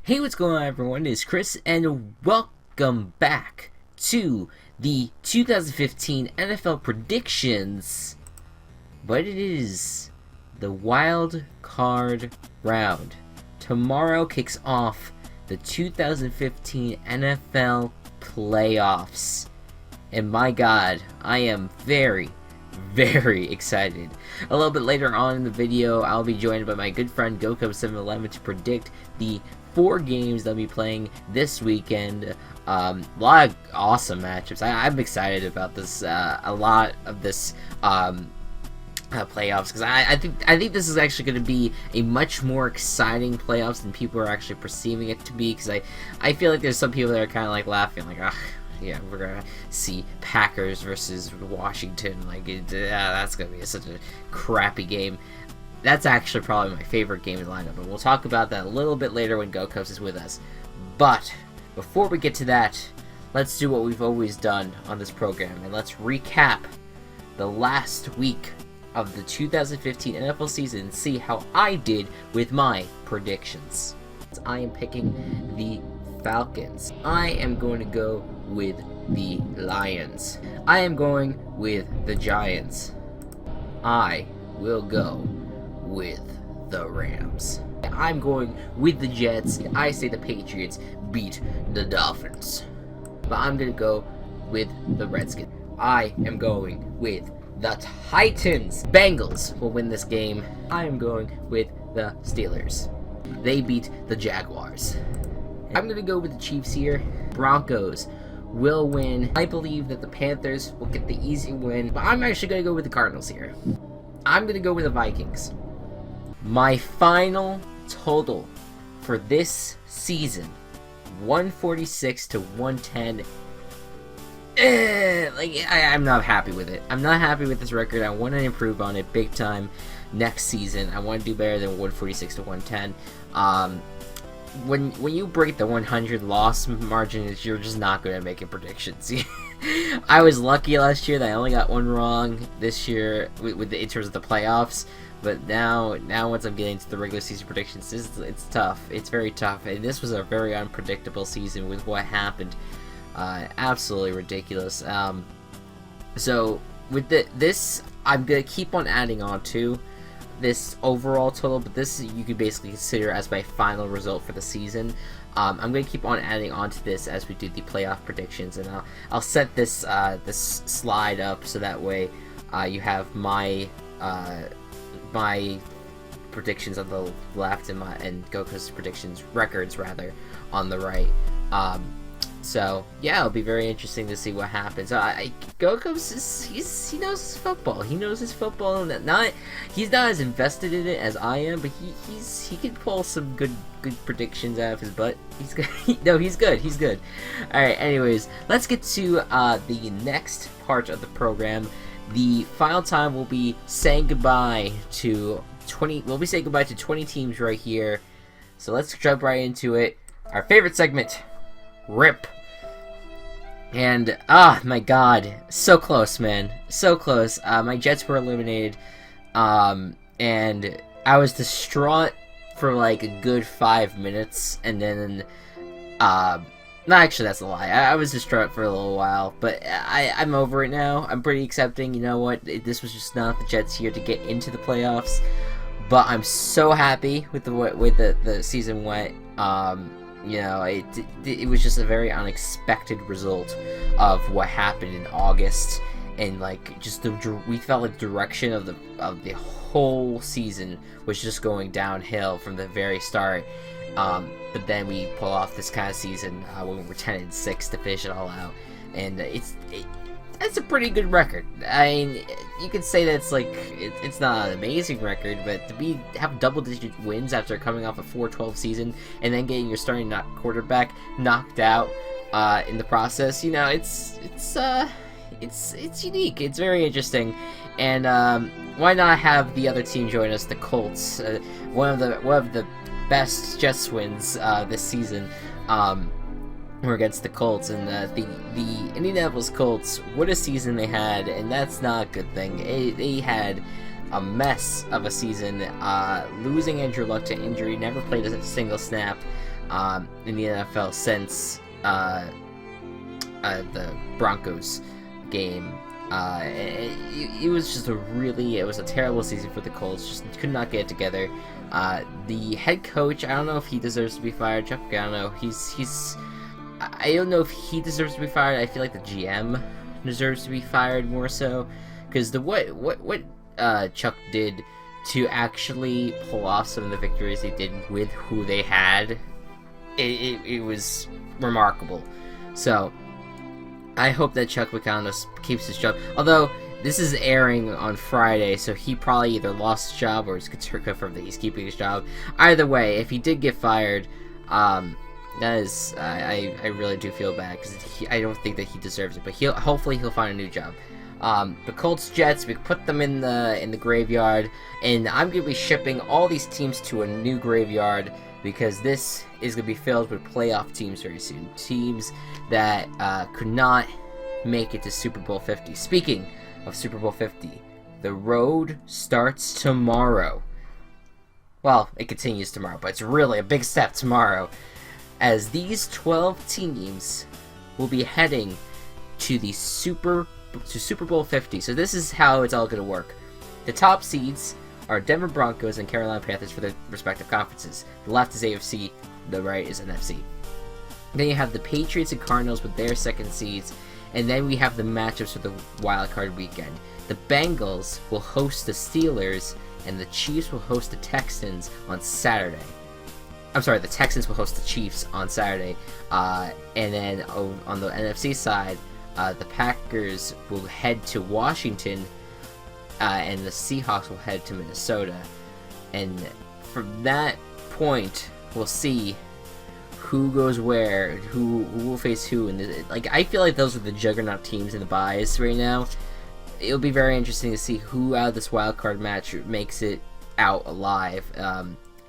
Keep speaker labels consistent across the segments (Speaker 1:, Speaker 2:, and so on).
Speaker 1: Hey, what's going on, everyone? It's Chris, and welcome back to the 2015 NFL predictions. But it is the wild card round. Tomorrow kicks off the 2015 NFL playoffs. And my God, I am very excited. A little bit later on in the video, I'll be joined by my good friend Gocubs711 to predict the 4 games they'll be playing this weekend. A lot of awesome matchups. I'm excited about this. A lot of this playoffs, because I think this is actually going to be a much more exciting playoffs than people are actually perceiving it to be. Because I feel like there's some people that are kind of like laughing, like, yeah, we're gonna see Packers versus Washington. Like, that's gonna be such a crappy game. That's actually probably my favorite game in the lineup, but we'll talk about that a little bit later when Gocubs is with us. But before we get to that, let's do what we've always done on this program, and let's recap the last week of the 2015 NFL season and see how I did with my predictions. I am picking the Falcons. I am going to go with the Lions. I am going with the Giants. I will go with the Rams. I'm going with the Jets. I say the Patriots beat the Dolphins. But I'm going to go with the Redskins. I am going with the Titans. Bengals will win this game. I am going with the Steelers. They beat the Jaguars. I'm going to go with the Chiefs here. Broncos will win. I believe that the Panthers will get the easy win, but I'm actually going to go with the Cardinals here. I'm going to go with the Vikings. My final total for this season, 146 to 110. I'm not happy with it. I'm not happy with this record. I want to improve on it big time next season. I want to do better than 146 to 110. When you break the 100 loss margin, you're just not good at making predictions. I was lucky last year that I only got one wrong this year in terms of the playoffs. But now once I'm getting to the regular season predictions, it's tough. It's very tough. And this was a very unpredictable season with what happened. Absolutely ridiculous. So with this, I'm going to keep on adding on to this overall total, but this you could basically consider as my final result for the season. I'm going to keep on adding on to this as we do the playoff predictions, and I'll set this this slide up so that way you have my predictions on the left and Goku's predictions records rather on the right. So yeah, it'll be very interesting to see what happens. Gocubs he knows his football. He knows his football, and he's not as invested in it as I am, but he can pull some good predictions out of his butt. He's good. No, he's good. He's good. All right. Anyways, let's get to the next part of the program. The final time we'll be saying goodbye to 20. We'll be saying goodbye to 20 teams right here. So let's jump right into it. Our favorite segment, RIP. And my God, so close, man, so close. My Jets were eliminated, and I was distraught for like a good 5 minutes, and then no, actually that's a lie. I was distraught for a little while, but I'm over it now. I'm pretty accepting. You know what? This was just not the Jets here to get into the playoffs, but I'm so happy with the way the season went. You know, it was just a very unexpected result of what happened in August, and like just we felt like the direction of the whole season was just going downhill from the very start. But then we pull off this kind of season when we're 10-6 to finish it all out, and that's a pretty good record. I mean, you could say that it's not an amazing record, but to have double-digit wins after coming off a 4-12 season and then getting your starting quarterback knocked out in the process, you know, it's unique. It's very interesting, and why not have the other team join us, the Colts, one of the best Jets wins this season. We're against the Colts, and the Indianapolis Colts, what a season they had, and that's not a good thing. They had a mess of a season, losing Andrew Luck to injury, never played a single snap, in the NFL since the Broncos game. It was just it was a terrible season for the Colts. Just could not get it together. The head coach, I don't know if he deserves to be fired. Chuck Pagano, I don't know if he deserves to be fired. I feel like the GM deserves to be fired more so, because what Chuck did to actually pull off some of the victories they did with who they had, it was remarkable. So I hope that Chuck Pagano keeps his job. Although this is airing on Friday, so he probably either lost his job or it's confirmed that he's keeping his job. Either way, if he did get fired, that is, I really do feel bad, because I don't think that he deserves it. But hopefully he'll find a new job. The Colts, Jets, we put them in the graveyard, and I'm gonna be shipping all these teams to a new graveyard, because this is gonna be filled with playoff teams very soon. Teams that could not make it to Super Bowl 50. Speaking of Super Bowl 50, the road starts tomorrow. Well, it continues tomorrow, but it's really a big step tomorrow, as these 12 teams will be heading to the Super Bowl 50. So this is how it's all going to work. The top seeds are Denver Broncos and Carolina Panthers for their respective conferences. The left is AFC, the right is NFC. Then you have the Patriots and Cardinals with their second seeds, and then we have the matchups for the wild card weekend. The Bengals will host the Steelers, and the Chiefs will host the Texans on Saturday. I'm sorry, the Texans will host the Chiefs on Saturday. And then on the NFC side, the Packers will head to Washington, and the Seahawks will head to Minnesota. And from that point, we'll see who goes where, who will face who. And I feel like those are the juggernaut teams in the buys right now. It'll be very interesting to see who out of this wild card match makes it out alive.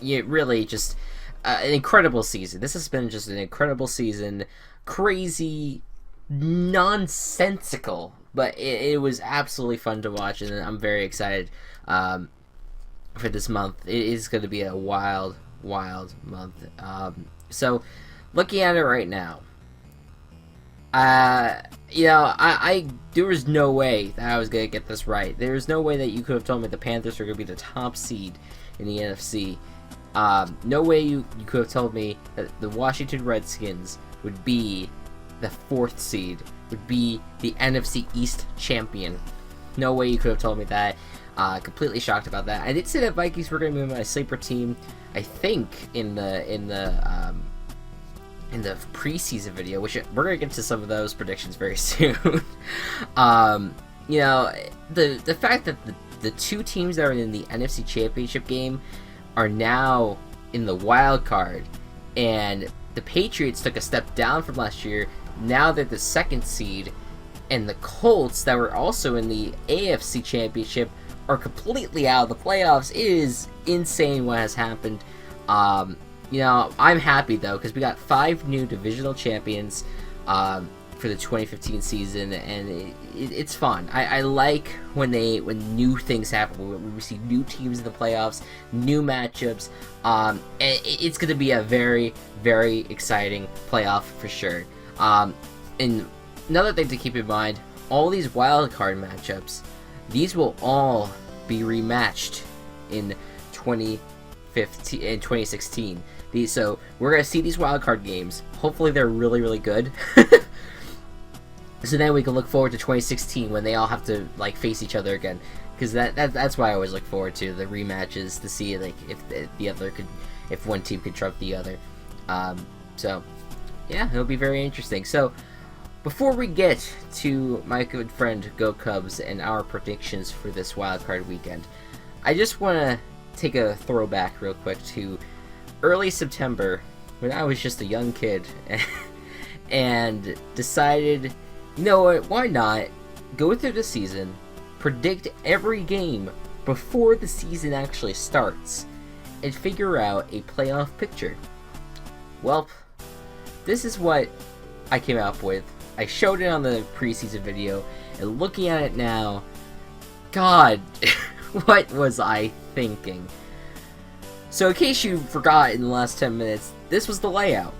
Speaker 1: Really just an incredible season. This has been just an incredible season. Crazy, nonsensical, but it was absolutely fun to watch, and I'm very excited for this month. It is going to be a wild month. So looking at it right now, there was no way that I was going to get this right. There was no way that you could have told me the Panthers were going to be the top seed in the NFC. No way you could have told me that the Washington Redskins would be the 4th seed, would be the NFC East champion. No way you could have told me that. Completely shocked about that. I did say that Vikings were going to be my sleeper team, I think, in the preseason video, which we're going to get to some of those predictions very soon. The fact that the two teams that are in the NFC Championship game are now in the wild card, and the Patriots took a step down from last year. Now they're the 2nd seed, and the Colts, that were also in the AFC Championship, are completely out of the playoffs. It is insane what has happened. I'm happy though, because we got 5 new divisional champions for the 2015 season, and it's fun. I like when new things happen, when we see new teams in the playoffs, new matchups. It's going to be a very, very exciting playoff for sure. And another thing to keep in mind, all these wild card matchups, these will all be rematched in 2016. So we're going to see these wild card games. Hopefully they're really, really good. So then we can look forward to 2016 when they all have to face each other again, because that's why I always look forward to the rematches, to see if one team could trump the other. So yeah, it'll be very interesting. So before we get to my good friend Go Cubs and our predictions for this wild card weekend, I just want to take a throwback real quick to early September, when I was just a young kid and decided, you know what, why not go through the season, predict every game before the season actually starts, and figure out a playoff picture. Well, this is what I came up with. I showed it on the preseason video, and looking at it now, God, what was I thinking? So in case you forgot in the last 10 minutes, this was the layout.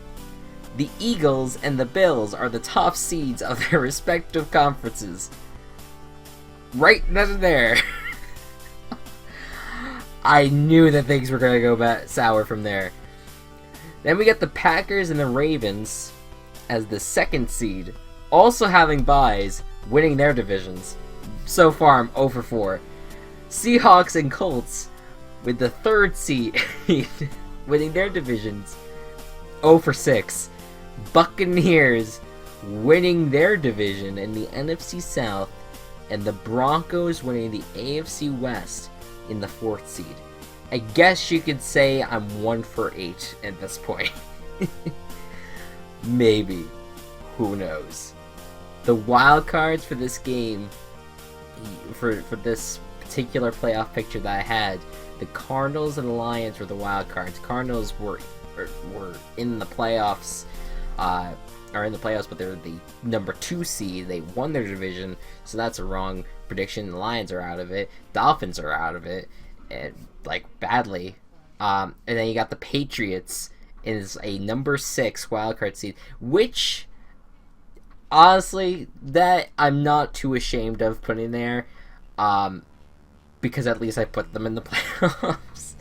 Speaker 1: The Eagles and the Bills are the top seeds of their respective conferences. Right there. I knew that things were going to go sour from there. Then we get the Packers and the Ravens as the second seed, also having byes, winning their divisions. So far, I'm 0 for 4. Seahawks and Colts with the third seed, winning their divisions. 0 for 6. Buccaneers winning their division in the NFC South, and the Broncos winning the AFC West in the 4th seed. I guess you could say I'm 1 for 8 at this point. Maybe. Who knows? The wild cards for this game, for this particular playoff picture that I had, the Cardinals and the Lions were the wild cards. Cardinals were in the playoffs, but they're the number 2 seed. They won their division, so that's a wrong prediction. The Lions are out of it. Dolphins are out of it, and badly. And then you got the Patriots is a number 6 wildcard seed, which honestly, that I'm not too ashamed of putting there, because at least I put them in the playoffs.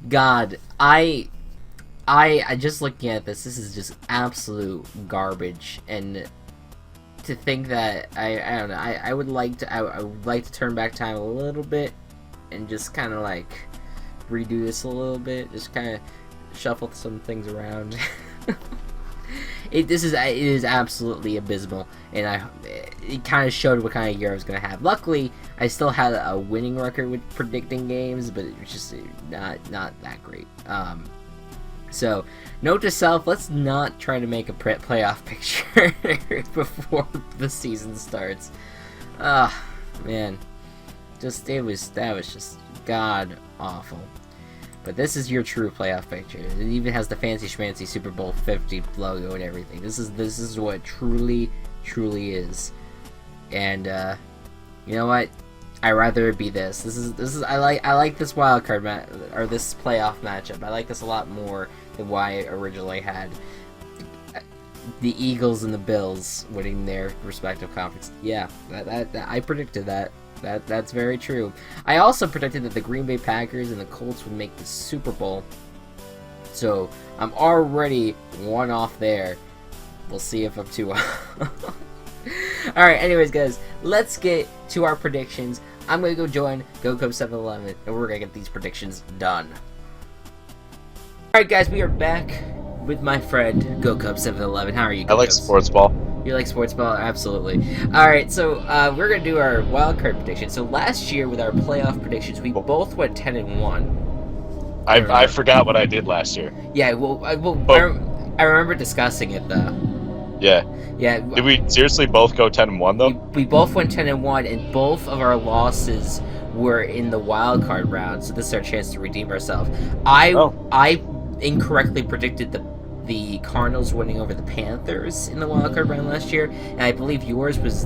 Speaker 1: God, I just looking at this is just absolute garbage, and to think that I don't know, I would like to turn back time a little bit and just kind of redo this a little bit, just kind of shuffle some things around. It is absolutely abysmal, and it kind of showed what kind of year I was gonna have. Luckily, I still had a winning record with predicting games, but it was just not that great. So, note to self: let's not try to make a playoff picture before the season starts. Man, that was just god awful. But this is your true playoff picture. It even has the fancy schmancy Super Bowl 50 logo and everything. This is what it truly is. And you know what? I'd rather it be this. This is I like this wild card or this playoff matchup. I like this a lot more than what I originally had. The Eagles and the Bills winning their respective conference. Yeah, that I predicted that. That's very true. I also predicted that the Green Bay Packers and the Colts would make the Super Bowl. So I'm already 1 off there. We'll see if I'm 2 off. Alright, anyways guys, let's get to our predictions. I'm going to go join Gocubs711 and we're going to get these predictions done. Alright guys, we are back with my friend Gocubs711. How are you, Gocubs?
Speaker 2: I like sports ball.
Speaker 1: You like sports ball? Absolutely. Alright, so we're going to do our wildcard prediction. So last year with our playoff predictions, we both went 10-1.
Speaker 2: I forgot what I did last year.
Speaker 1: Yeah, I remember discussing it though.
Speaker 2: Yeah.
Speaker 1: Yeah.
Speaker 2: Did we seriously both go 10-1 though?
Speaker 1: We both went 10-1, and both of our losses were in the wild card round. So this is our chance to redeem ourselves. I incorrectly predicted the Cardinals winning over the Panthers in the wild card round last year, and I believe yours was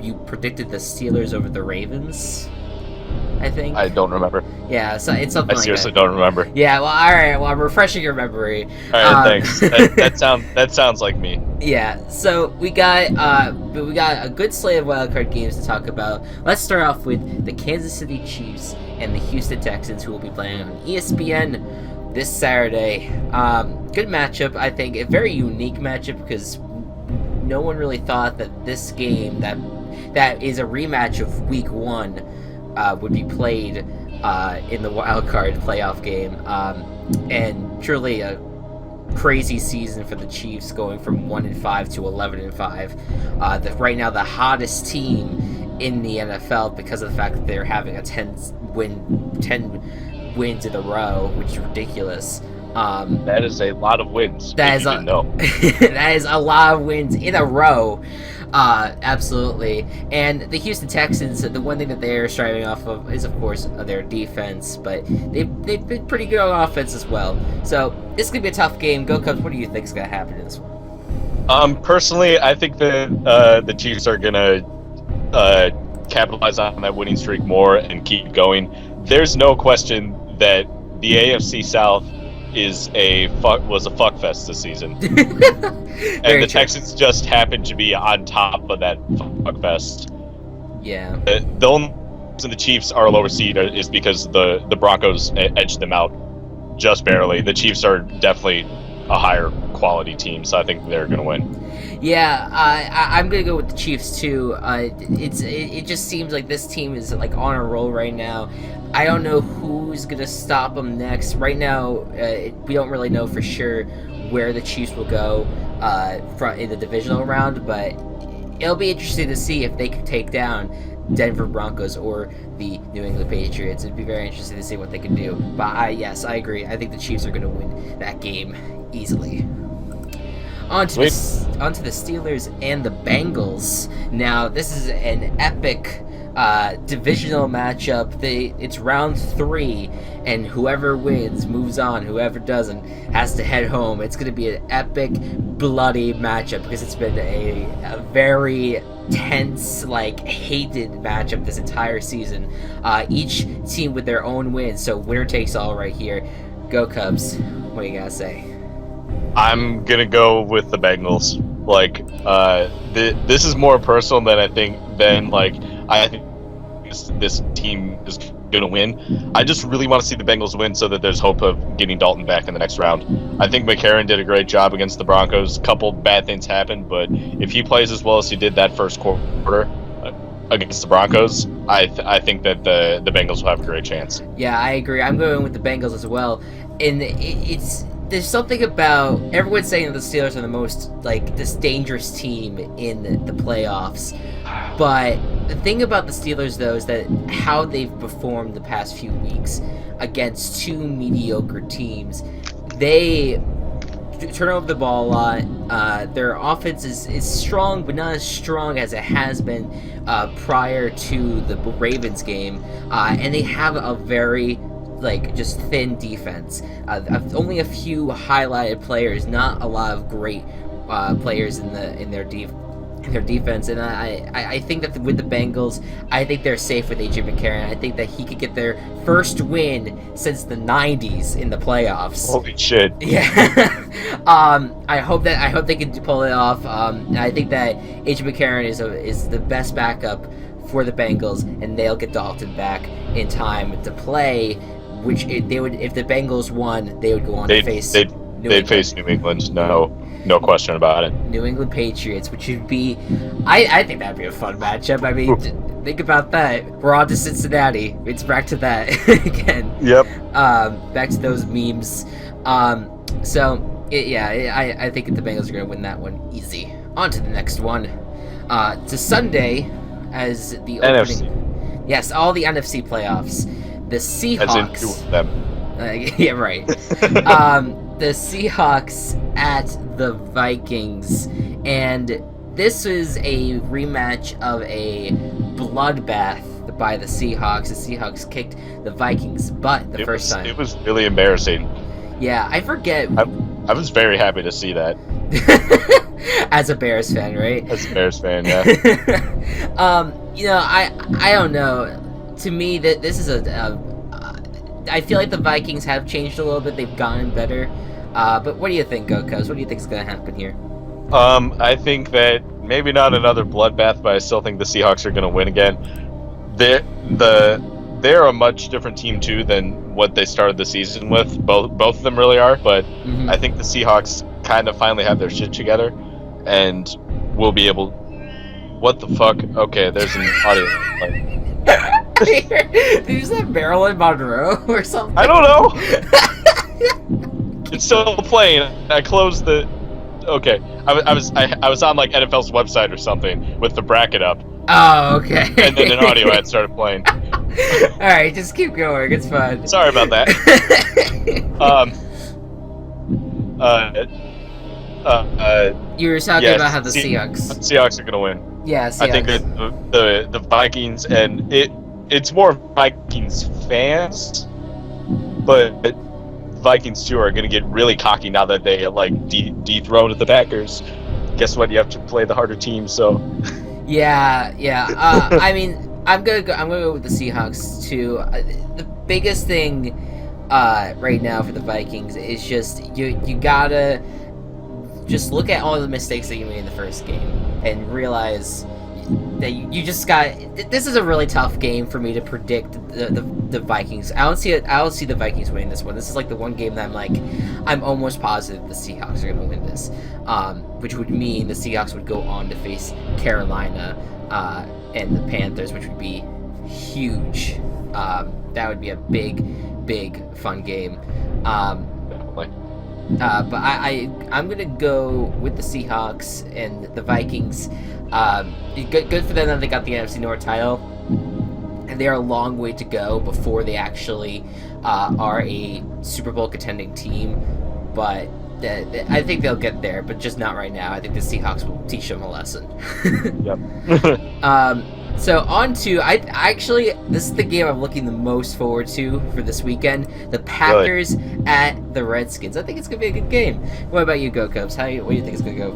Speaker 1: you predicted the Steelers over the Ravens. I think. I
Speaker 2: don't remember.
Speaker 1: Yeah, so it's something.
Speaker 2: I seriously don't remember.
Speaker 1: Yeah, well, all right. Well, I'm refreshing your memory.
Speaker 2: All right, thanks. That sounds like me.
Speaker 1: Yeah. So we got a good slate of wildcard games to talk about. Let's start off with the Kansas City Chiefs and the Houston Texans, who will be playing on ESPN this Saturday. Good matchup, I think. A very unique matchup because no one really thought that this game that is a rematch of Week 1. Would be played in the wild card playoff game, and truly a crazy season for the Chiefs, going from 1-5 to 11-5. Right now, the hottest team in the NFL because of the fact that they're having a 10 wins in a row, which is ridiculous.
Speaker 2: That is a lot of wins.
Speaker 1: That is a lot of wins in a row. Absolutely. And the Houston Texans, the one thing that they're striving off of is, of course, their defense, but they've been pretty good on offense as well. So this is going to be a tough game. Go Cubs, what do you think is going to happen in this one?
Speaker 2: Personally, I think the Chiefs are going to capitalize on that winning streak more and keep going. There's no question that the AFC South was a fuck fest this season, and the Texans just happened to be on top of that fuck fest.
Speaker 1: Yeah.
Speaker 2: The only reason the Chiefs are a lower seed is because the Broncos edged them out just barely. The Chiefs are definitely a higher quality team, so I think they're going to win.
Speaker 1: Yeah, I'm gonna go with the Chiefs too. It just seems like this team is like on a roll right now. I don't know who's gonna stop them next. Right now, we don't really know for sure where the Chiefs will go in the divisional round, but it'll be interesting to see if they can take down Denver Broncos or the New England Patriots. It'd be very interesting to see what they can do. But yes, I agree. I think the Chiefs are gonna win that game easily. On to the Steelers and the Bengals. Now, this is an epic divisional matchup. It's round 3, and whoever wins moves on. Whoever doesn't has to head home. It's going to be an epic, bloody matchup because it's been a very tense, hated matchup this entire season. Each team with their own wins, so winner takes all right here. Go Cubs. What do you gotta say?
Speaker 2: I'm gonna go with the Bengals. This is more personal than I think. I think this team is gonna win. I just really want to see the Bengals win so that there's hope of getting Dalton back in the next round. I think McCarron did a great job against the Broncos. A couple bad things happened, but if he plays as well as he did that first quarter against the Broncos, I think that the Bengals will have a great chance.
Speaker 1: Yeah, I agree. I'm going with the Bengals as well, and there's something about everyone's saying that the Steelers are the most this dangerous team in the playoffs, but the thing about the Steelers though is that how they've performed the past few weeks against two mediocre teams, they turn over the ball a lot. Their offense is strong, but not as strong as it has been prior to the Ravens game, and they have a very just thin defense. Only a few highlighted players, not a lot of great players in their defense. And I think that with the Bengals, I think they're safe with AJ McCarron. I think that he could get their first win since the 90s in the playoffs.
Speaker 2: Holy shit!
Speaker 1: Yeah. I hope they can pull it off. I think that AJ McCarron is the best backup for the Bengals, and they'll get Dalton back in time to play. Which they would, if the Bengals won, they would go on to face. They'd
Speaker 2: face New England. No question about it.
Speaker 1: New England Patriots, which would be, I think that'd be a fun matchup. I mean, think about that. We're on to Cincinnati. It's back to that again.
Speaker 2: Yep.
Speaker 1: Back to those memes. I think the Bengals are going to win that one easy. On to the next one. To Sunday as the opening.
Speaker 2: NFC.
Speaker 1: Yes, all the NFC playoffs. The Seahawks.
Speaker 2: As in two of them.
Speaker 1: Yeah, right. The Seahawks at the Vikings, and this is a rematch of a bloodbath by the Seahawks. The Seahawks kicked the Vikings' butt the first time.
Speaker 2: It was really embarrassing.
Speaker 1: Yeah, I forget.
Speaker 2: I was very happy to see that.
Speaker 1: As a Bears fan, right?
Speaker 2: As a Bears fan, yeah.
Speaker 1: I don't know. To me, that this is I feel like the Vikings have changed a little bit. They've gotten better. But what do you think, Gocubs? What do you think is going to happen here?
Speaker 2: I think that maybe not another bloodbath, but I still think the Seahawks are going to win again. They're a much different team too than what they started the season with. Both of them really are, but I think the Seahawks kind of finally have their shit together, and will be able. What the fuck? Okay, there's an audio.
Speaker 1: Did you say Marilyn Monroe or something?
Speaker 2: I don't know. It's still playing. I closed the. Okay, I was on NFL's website or something with the bracket up.
Speaker 1: Oh, okay.
Speaker 2: And then an audio ad started playing.
Speaker 1: All right, just keep going. It's fine.
Speaker 2: Sorry about that.
Speaker 1: You were talking about how the
Speaker 2: Seahawks are gonna win.
Speaker 1: Yeah, Seahawks.
Speaker 2: I think that the Vikings, and it's more Vikings fans, but Vikings too are gonna get really cocky now that they dethroned the Packers. Guess what? You have to play the harder team. So.
Speaker 1: Yeah. I mean, I'm gonna go with the Seahawks too. The biggest thing right now for the Vikings is just you gotta just look at all the mistakes that you made in the first game and realize that you just got. This is a really tough game for me to predict the Vikings. I don't see the Vikings winning this one. This is like the one game that I'm almost positive the Seahawks are going to win this, which would mean the Seahawks would go on to face Carolina and the Panthers, which would be huge. That would be a big fun game.
Speaker 2: Definitely.
Speaker 1: But I'm gonna go with the Seahawks and the Vikings. Good for them that they got the NFC North title, and they're a long way to go before they actually are a Super Bowl contending team. But I think they'll get there, but just not right now. I think the Seahawks will teach them a lesson.
Speaker 2: Yep.
Speaker 1: So on to this is the game I'm looking the most forward to for this weekend. The Packers at the Redskins. I think it's gonna be a good game. What about you, Gocubs? What do you think it's gonna go?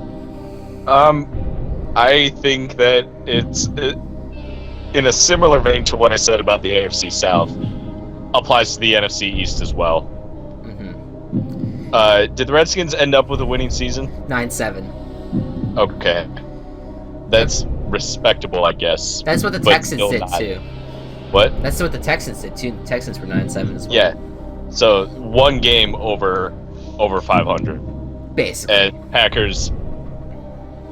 Speaker 2: I think that it's in a similar vein to what I said about the AFC South. Applies to the NFC East as well.
Speaker 1: Mm-hmm.
Speaker 2: Did the Redskins end up with a winning season?
Speaker 1: 9-7.
Speaker 2: Okay, that's respectable, I guess.
Speaker 1: That's what the
Speaker 2: but
Speaker 1: Texans
Speaker 2: still
Speaker 1: did
Speaker 2: not.
Speaker 1: too.
Speaker 2: What?
Speaker 1: That's what the Texans did too. The Texans were 9-7 as well.
Speaker 2: Yeah. So one game over 500.
Speaker 1: Basically.
Speaker 2: And Packers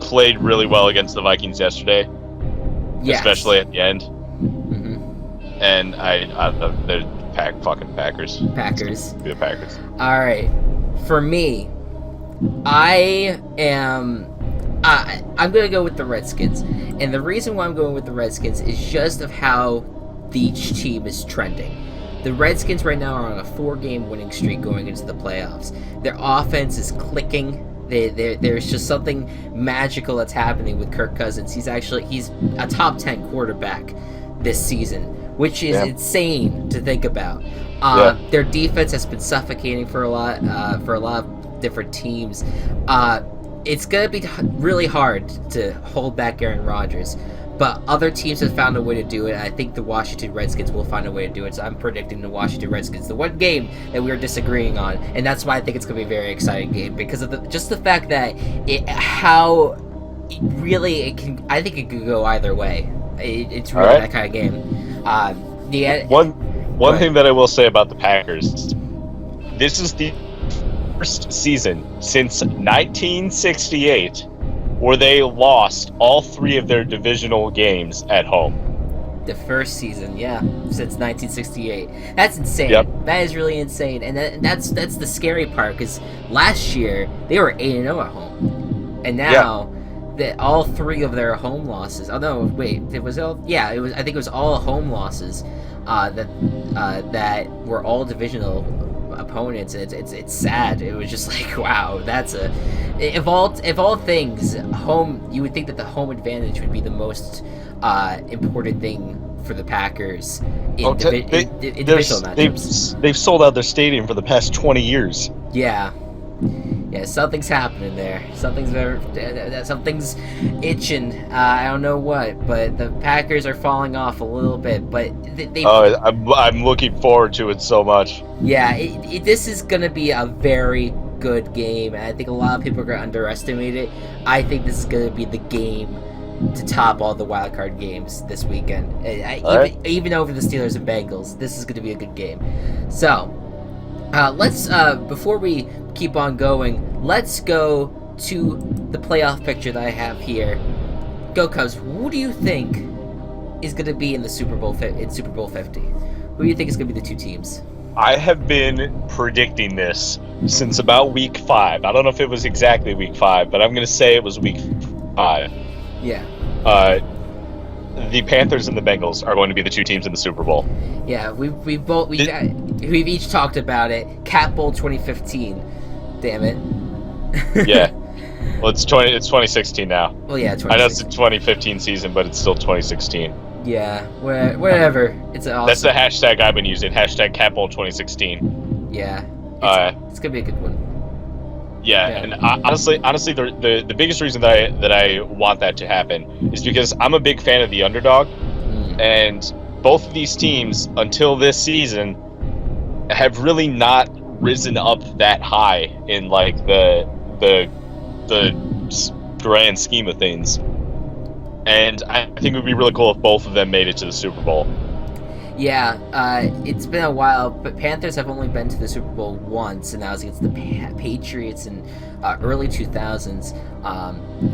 Speaker 2: played really well against the Vikings yesterday,
Speaker 1: Yes.
Speaker 2: especially at the end.
Speaker 1: Mm-hmm.
Speaker 2: And I don't know, they're fucking Packers.
Speaker 1: Packers.
Speaker 2: Be the Packers.
Speaker 1: All right. For me, I'm going to go with the Redskins. And the reason why I'm going with the Redskins is just of how each team is trending. The Redskins right now are on a 4-game winning streak going into the playoffs. Their offense is clicking. There's just something magical that's happening with Kirk Cousins. He's a top 10 quarterback this season, which is insane to think about. Their defense has been suffocating for a lot of different teams. It's going to be really hard to hold back Aaron Rodgers, but other teams have found a way to do it. I think the Washington Redskins will find a way to do it, so I'm predicting the Washington Redskins. The one game that we are disagreeing on, and that's why I think it's going to be a very exciting game, because of the fact that I think it could go either way. It's really that kind of game.
Speaker 2: One thing that I will say about the Packers, this is the first season since 1968 where they lost all 3 of their divisional games at home.
Speaker 1: The first season, since 1968. That's insane.
Speaker 2: Yep.
Speaker 1: That is really insane, and that's the scary part, because last year they were 8-0 at home, and now that all 3 of their home losses. Oh no, wait, it was all. Yeah, it was. I think it was all home losses that were all divisional opponents. It's sad. It was just like, wow, that's if all things, home. You would think that the home advantage would be the most important thing for the Packers in divisional matchups.
Speaker 2: They've sold out their stadium for the past 20 years.
Speaker 1: Yeah, something's happening there. Something's itching. I don't know what, but the Packers are falling off a little bit. But
Speaker 2: I'm looking forward to it so much.
Speaker 1: Yeah, this is gonna be a very good game, and I think a lot of people are gonna underestimate it. I think this is gonna be the game to top all the wildcard games this weekend. Even over the Steelers and Bengals, this is gonna be a good game. So, let's before we keep on going, let's go to the playoff picture that I have here. Go Cubs. Who do you think is going to be in the Super Bowl 50? Who do you think is going to be the 2 teams?
Speaker 2: I have been predicting this since about week 5. I don't know if it was exactly week 5, but I'm going to say it was week 5.
Speaker 1: Yeah.
Speaker 2: The Panthers and the Bengals are going to be the 2 teams in the Super Bowl.
Speaker 1: Yeah, we've each talked about it. Cat Bowl 2015. Damn it.
Speaker 2: Yeah. Well, it's 2016 now.
Speaker 1: Well, yeah, 2016.
Speaker 2: I know it's the 2015 season, but it's still 2016.
Speaker 1: Yeah, whatever. It's awesome.
Speaker 2: That's the hashtag I've been using. Hashtag Cat Bowl 2016.
Speaker 1: Yeah. It's gonna be a good one.
Speaker 2: Yeah, and honestly, the biggest reason that I want that to happen is because I'm a big fan of the underdog, and both of these teams until this season have really not risen up that high in like the grand scheme of things. And I think it would be really cool if both of them made it to the Super Bowl.
Speaker 1: Yeah, it's been a while, but Panthers have only been to the Super Bowl once, and that was against the Patriots in early 2000s,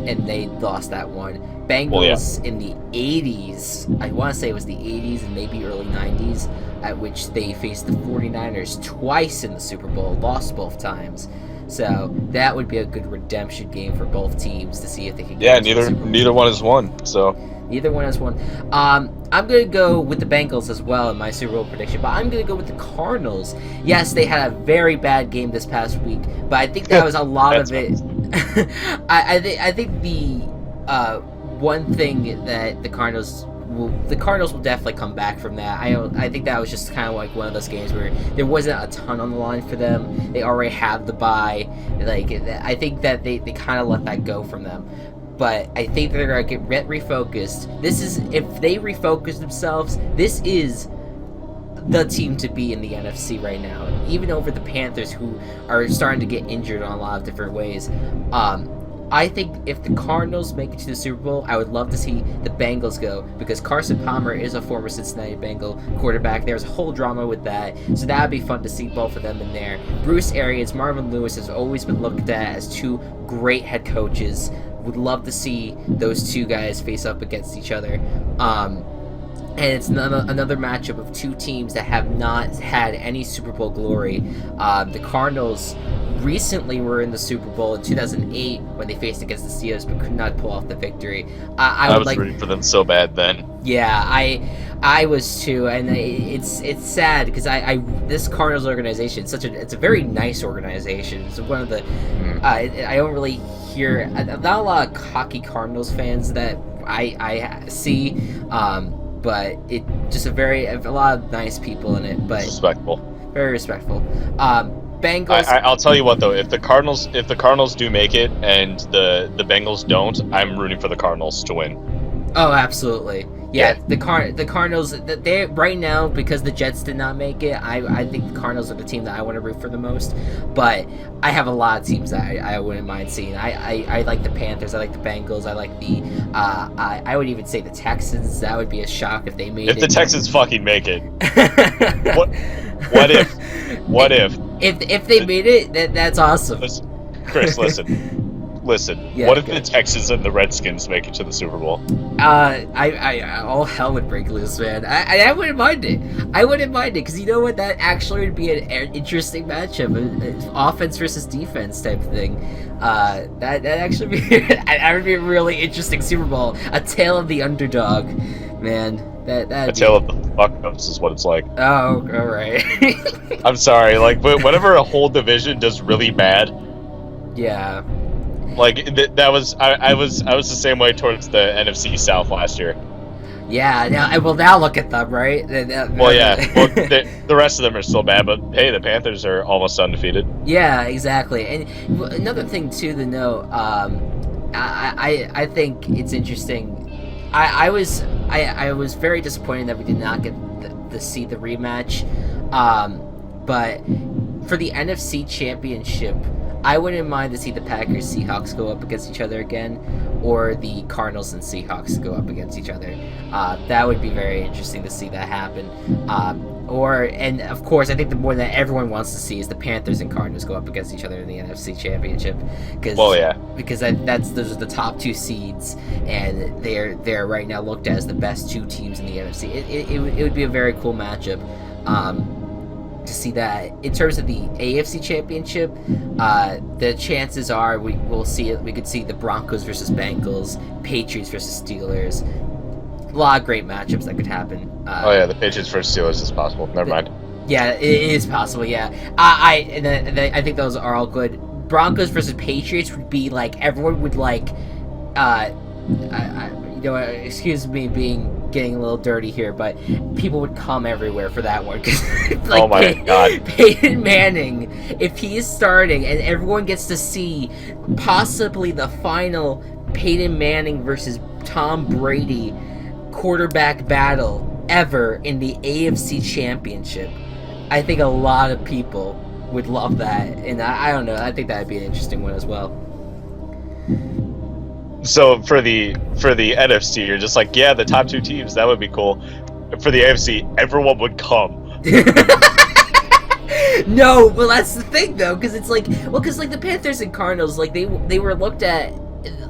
Speaker 1: and they lost that one. Bengals in the 80s, I want to say it was the 80s and maybe early 90s, at which they faced the 49ers twice in the Super Bowl, lost both times. So that would be a good redemption game for both teams to see if they can get
Speaker 2: neither one has won, so...
Speaker 1: Neither one has won. I'm going to go with the Bengals as well in my Super Bowl prediction, but I'm going to go with the Cardinals. Yes, they had a very bad game this past week, but I think that was a lot of it. I think the one thing that the Cardinals will definitely come back from that. I think that was just kind of like one of those games where there wasn't a ton on the line for them. They already have the bye. Like, I think that they kind of let that go from them. But I think they're going to get refocused. If they refocus themselves, this is the team to be in the NFC right now. Even over the Panthers, who are starting to get injured on a lot of different ways. I think if the Cardinals make it to the Super Bowl, I would love to see the Bengals go, because Carson Palmer is a former Cincinnati Bengal quarterback. There's a whole drama with that, so that would be fun to see both of them in there. Bruce Arians, Marvin Lewis has always been looked at as two great head coaches. Would love to see those two guys face up against each other. And it's another matchup of two teams that have not had any Super Bowl glory. The Cardinals recently were in the Super Bowl in 2008 when they faced against the Steelers, but could not pull off the victory. I was rooting
Speaker 2: for them so bad then.
Speaker 1: Yeah, I was too, and it's sad because this Cardinals organization it's a very nice organization. It's one of the I don't really hear not a lot of cocky Cardinals fans that I see, but it just a lot of nice people in it, but
Speaker 2: respectful,
Speaker 1: very respectful. Bengals.
Speaker 2: I'll tell you what though, if the Cardinals do make it and the Bengals don't, I'm rooting for the Cardinals to win.
Speaker 1: Oh, absolutely. Yeah, the Cardinals, they right now, because the Jets did not make it, I think the Cardinals are the team that I want to root for the most. But I have a lot of teams that I wouldn't mind seeing. I like the Panthers, I like the Bengals, I like I would even say the Texans. That would be a shock if they made it.
Speaker 2: If the Texans fucking make it. What if?
Speaker 1: If they made it, that's awesome.
Speaker 2: Chris, listen.
Speaker 1: Yeah,
Speaker 2: what if the Texans and the Redskins make it to the Super Bowl?
Speaker 1: All hell would break loose, man. I wouldn't mind it. I wouldn't mind it, because you know what? That actually would be an interesting matchup, offense versus defense type thing. That actually that would be a really interesting Super Bowl. A tale of the underdog, man. A
Speaker 2: tale of the fuck-ups is what it's like.
Speaker 1: Oh, all right.
Speaker 2: I'm sorry, but whenever a whole division does really bad. Yeah. I was the same way towards the NFC South last year.
Speaker 1: Yeah, now look at them, right?
Speaker 2: The rest of them are still bad, but hey, the Panthers are almost undefeated.
Speaker 1: Yeah, exactly. And another thing too to note, I think it's interesting. I was very disappointed that we did not get to see the rematch, but for the NFC Championship, I wouldn't mind to see the Packers Seahawks go up against each other again, or the Cardinals and Seahawks go up against each other. That would be very interesting to see that happen. And of course, I think the one that everyone wants to see is the Panthers and Cardinals go up against each other in the NFC Championship. Because those are the top two seeds, and they're right now looked at as the best two teams in the NFC. It would be a very cool matchup. To see that. In terms of the AFC Championship, the chances are we could see the Broncos versus Bengals, Patriots versus Steelers. A lot of great matchups that could happen.
Speaker 2: The Patriots versus Steelers is possible. Never mind.
Speaker 1: Yeah, it is possible. Yeah, I think those are all good. Broncos versus Patriots would be like everyone would like. Excuse me getting a little dirty here, but people would come everywhere for that one.
Speaker 2: Oh my God.
Speaker 1: Peyton Manning, if he is starting and everyone gets to see possibly the final Peyton Manning versus Tom Brady quarterback battle ever in the AFC Championship, I think a lot of people would love that, and I don't know. I think that'd be an interesting one as well.
Speaker 2: So for the NFC, you're just like, yeah, the top 2 teams, that would be cool. For the AFC, everyone would come.
Speaker 1: No, well that's the thing though, because it's like, because like the Panthers and Cardinals, like they were looked at,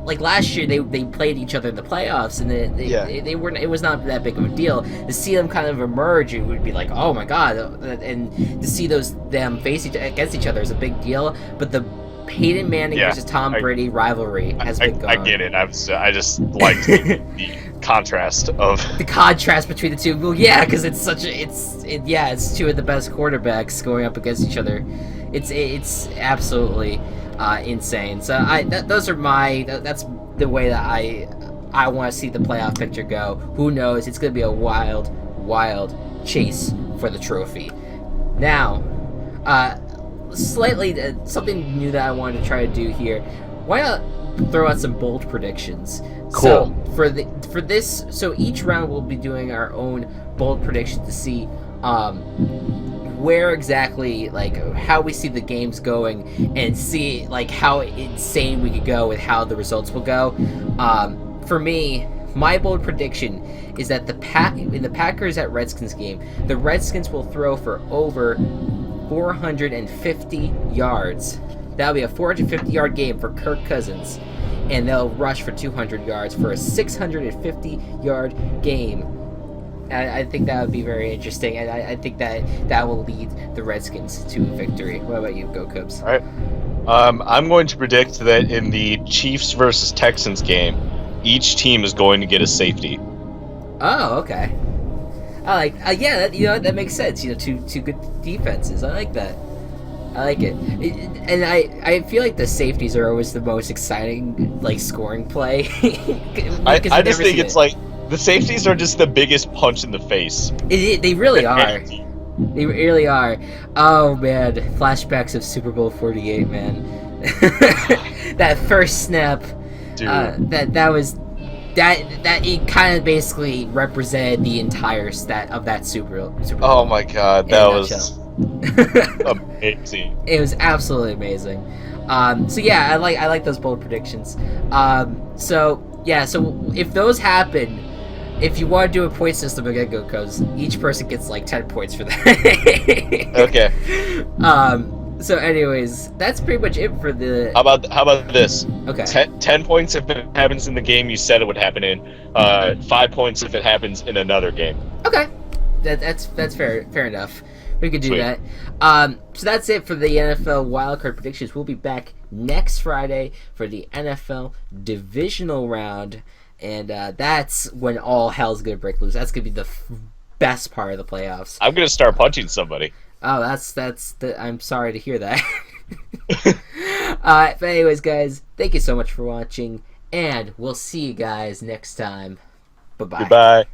Speaker 1: like last year they played each other in the playoffs, and they weren't, it was not that big of a deal. To see them kind of emerge, it would be like, oh my god, and to see them face against each other is a big deal. But the Peyton Manning versus Tom Brady rivalry has been gone.
Speaker 2: I get it. I just liked the contrast of
Speaker 1: the contrast between the two. Well, yeah, because it's such a it's two of the best quarterbacks going up against each other. It's absolutely insane. So that's the way that I want to see the playoff picture go. Who knows? It's going to be a wild chase for the trophy. Now, slightly something new that I wanted to try to do here. Why not throw out some bold predictions?
Speaker 2: Cool.
Speaker 1: So for this, so each round we'll be doing our own bold predictions to see where exactly, like, how we see the games going, and see like how insane we could go with how the results will go. For me, my bold prediction is that in the Packers at Redskins game, the Redskins will throw for over 450 yards. That'll be a 450-yard game for Kirk Cousins, and they'll rush for 200 yards for a 650-yard game. I think that would be very interesting, and I think that will lead the Redskins to victory. What about you, Go Cubs?
Speaker 2: All right. I'm going to predict that in the Chiefs versus Texans game, each team is going to get a safety.
Speaker 1: Oh, okay. I like, that makes sense. Two good defenses. I like that. I like it. And I feel like the safeties are always the most exciting, like, scoring play.
Speaker 2: I just think it's like the safeties are just the biggest punch in the face.
Speaker 1: They really are. They really are. Oh man, flashbacks of Super Bowl 48, man. That first snap.
Speaker 2: Dude.
Speaker 1: That it kind of basically represented the entire stat of that Super Bowl.
Speaker 2: Oh my god, that was amazing.
Speaker 1: It was absolutely amazing. So yeah, I like those bold predictions. So if those happen, if you want to do a point system again, Gocubs, each person gets like 10 points for that.
Speaker 2: Okay.
Speaker 1: So anyways, that's pretty much it for the...
Speaker 2: How about this?
Speaker 1: Okay.
Speaker 2: 10 points if it happens in the game you said it would happen in. 5 points if it happens in another game.
Speaker 1: Okay. That's fair enough. We could do
Speaker 2: Sweet.
Speaker 1: that. So that's it for the NFL wildcard predictions. We'll be back next Friday for the NFL divisional round, and that's when all hell's gonna break loose. That's gonna be the best part of the playoffs.
Speaker 2: I'm gonna start punching somebody.
Speaker 1: Oh, I'm sorry to hear that. But anyways, guys, thank you so much for watching, and we'll see you guys next time. Bye-bye.
Speaker 2: Goodbye.